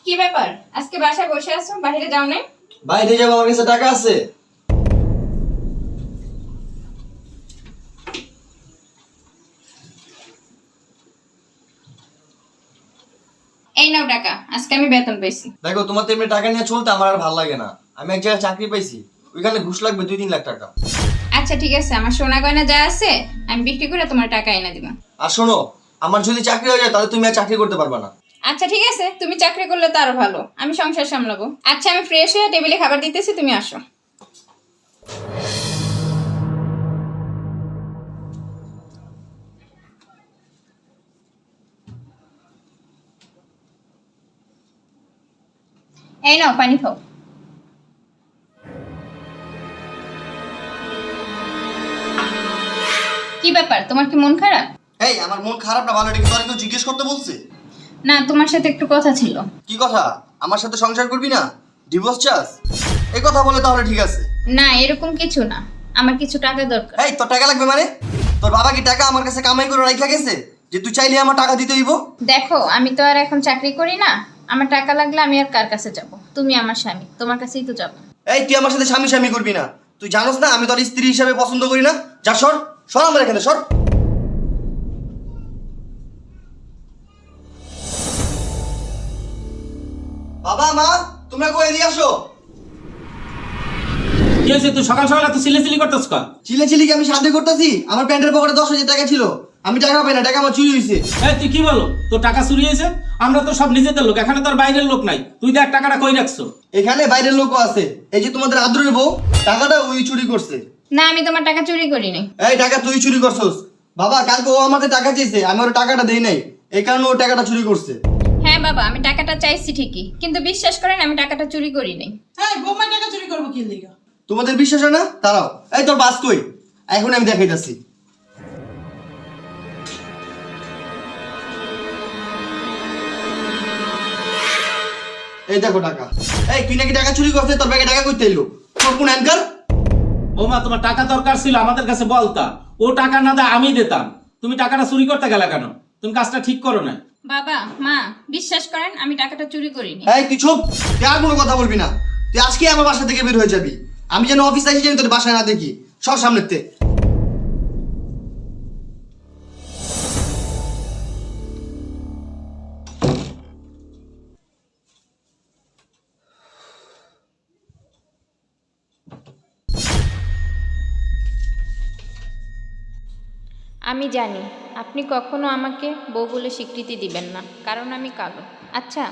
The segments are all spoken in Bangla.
কি ব্যাপার, আজকে বাসায় বসে আছো, বাইরে যাও নাই? বাইরে যাবো, আমার কাছে টাকা আছে। এই নাও টাকা, আজকে আমি বেতন পেয়েছি। দেখো, তোমার তো এমনি টাকা নিয়ে চলতে আমার আর ভালো লাগে না। আমি এক জায়গায় চাকরি পাইছি, ওইখানে ঘুষ লাগবে 2-3 লাখ টাকা। আচ্ছা ঠিক আছে, আমার সোনা গয়না যা আছে আমি বিক্রি করে তোমার টাকা এনে দিব। আর শোনো, আমার যদি চাকরি হয়ে যায় তাহলে তুমি আর চাকরি করতে পারবে না। আচ্ছা ঠিক আছে, তুমি চাকরি করলে তো আরো ভালো, আমি সংসার সামলাবো। আচ্ছা আমি ফ্রেশ হয়ে টেবিলে খাবার দিতেছি, তুমি আসো। এই নাও পানি খাও। কি ব্যাপার, তোমার কি মন খারাপ? এই, আমার মন খারাপ না ভালো, এটা কি তোর কেউ জিজ্ঞেস করতে বলছে? না, তোমার সাথে একটু কথা ছিল। কি কথা? আমার সাথে সংসার করবি না? ডিভোর্স চাস? এই কথা বলে তাহলে ঠিক আছে। না, এরকম কিছু না, আমার কিছু টাকা দরকার। এই, তোর টাকা লাগবে মানে? তোর বাবা কি টাকা আমার কাছে কামাই করে রাখা গেছে যে তুই চাইলে আমার টাকা দিতে হইব? দেখো, আমি তো আর এখন চাকরি করি না, আমার টাকা লাগলে আমি আর কার কাছে যাব? তুমি আমার স্বামী, তোমার কাছেই তো যাব। এই, তুই আমার সাথে স্বামী স্বামী করবি না। তুই জানোস না আমি তোর স্ত্রী হিসেবে পছন্দ করি না। যা, সর সর আমার এখানে, সর। বাবা, মা, তোমরা কই, এদিকে আসো। কি হয়েছে? তুই সকাল সকাল এত সিলেসিলি করতেছ কা? চিলে কি আমি সাহায্য করতেছি? আমার প্যান্টের পকেটে 10,000 টাকা ছিল, আমি টাকা পাই না, টাকা আমার চুরি হয়েছে। এই তুই কি বলো? তোর টাকা চুরি হয়েছে? আমরা তো সব নিজেদের লোক, এখানে তোর বাইরের লোক নাই। তুই দেখ টাকাটা কই রাখছো। এখানে বাইরের লোকও আছে। এই যে তোমাদের আদরের বউ, টাকাটা ওই চুরি করছে। না, আমি তোমার টাকা চুরি করিনি। এই, টাকা তুই চুরি করছস। বাবা, কালকে ও আমাদের টাকা চেয়েছে, আমি ওর টাকাটা দেই নাই, এই কারণে ও টাকাটা চুরি করছে। হ্যাঁ বাবা, আমি টাকাটা চাইছি ঠিকই, কিন্তু বিশ্বাস করেন আমি টাকাটা চুরি করিনি। হ্যাঁ, বৌমা টাকা চুরি করবো কি লিগা? তোমাদের বিশ্বাস হয় না? দাঁড়াও, এই তোর বাস কই? এখন আমি দেখাইতাছি। এই দেখো টাকা। এই, তুই নাকি টাকা চুরি করছিস? তোর ব্যাগে টাকা কইতে এলো? তোর কোন অ্যাঙ্কার? বৌমা, তোমার টাকা দরকার ছিল, আমাদের কাছে বলতা। ও টাকা না দেয় আমি দিতাম। তুমি টাকাটা চুরি করতে গেলে কেন? তুমি কাজটা ঠিক করো না। বাবা মা, বিশ্বাস করেন আমি টাকাটা চুরি করিনি। এই, তুই চুপ। তুই আর কোনো কথা বলবি না। তুই আজকে আমার বাসা থেকে বের হয়ে যাবি। আমি যেন অফিস আসি, যেন তোর বাসায় না দেখি। সব সামনেতে। আমি জানি আপনি কখনো আমাকে বউ বলে স্বীকৃতি দিবেন না, কারণ আমি কালো। আচ্ছা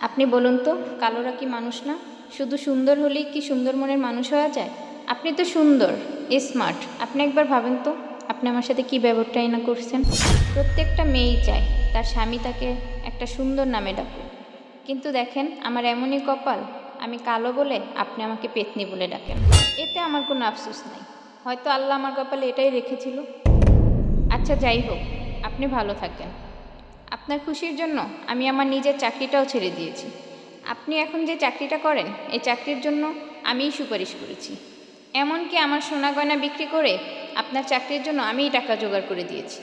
আপনি বলুন তো, কালোরা কি মানুষ না? শুধু সুন্দর হলেই কি সুন্দর মনের মানুষ হওয়া যায়? আপনি তো সুন্দর, স্মার্ট। আপনি একবার ভাবেন তো, আপনি আমার সাথে কি ব্যবহারটাই না করছেন। প্রত্যেকটা মেয়েই চায় তার স্বামী তাকে একটা সুন্দর নামে ডাকুক, কিন্তু দেখেন আমার এমনই কপাল, আমি কালো বলে আপনি আমাকে পেতনি বলে ডাকেন। এতে আমার কোনো আফসোস নাই, হয়তো আল্লাহ আমার কপালে এটাই রেখেছিল। আচ্ছা যাই হোক, আপনি ভালো থাকেন। আপনার খুশির জন্য আমি আমার নিজের চাকরিটাও ছেড়ে দিয়েছি। আপনি এখন যে চাকরিটা করেন, এই চাকরির জন্য আমিই সুপারিশ করেছি। এমনকি আমার সোনা গয়না বিক্রি করে আপনার চাকরির জন্য আমিই টাকা জোগাড় করে দিয়েছি।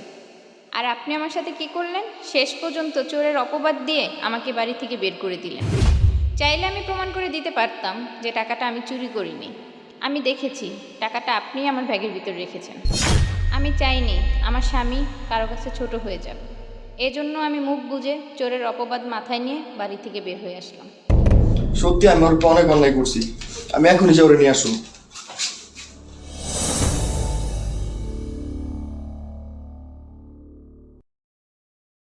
আর আপনি আমার সাথে কি করলেন? শেষ পর্যন্ত চোরের অপবাদ দিয়ে আমাকে বাড়ি থেকে বের করে দিলেন। চাইলে আমি প্রমাণ করে দিতে পারতাম যে টাকাটা আমি চুরি করিনি। আমি দেখেছি টাকাটা আপনিই আমার ব্যাগের ভিতরে রেখেছেন। আমি চাইনি আমার স্বামী কারো কাছে ছোট হয়ে যাবে, এজন্য আমি মুখ বুজে চোরের অপবাদ মাথায় নিয়ে বাড়ি থেকে বের হয়ে আসলাম। সত্যি আমি ওর অনেক অন্যায় করছি। আমি এখনই যে ওরে নিয়ে আসুন।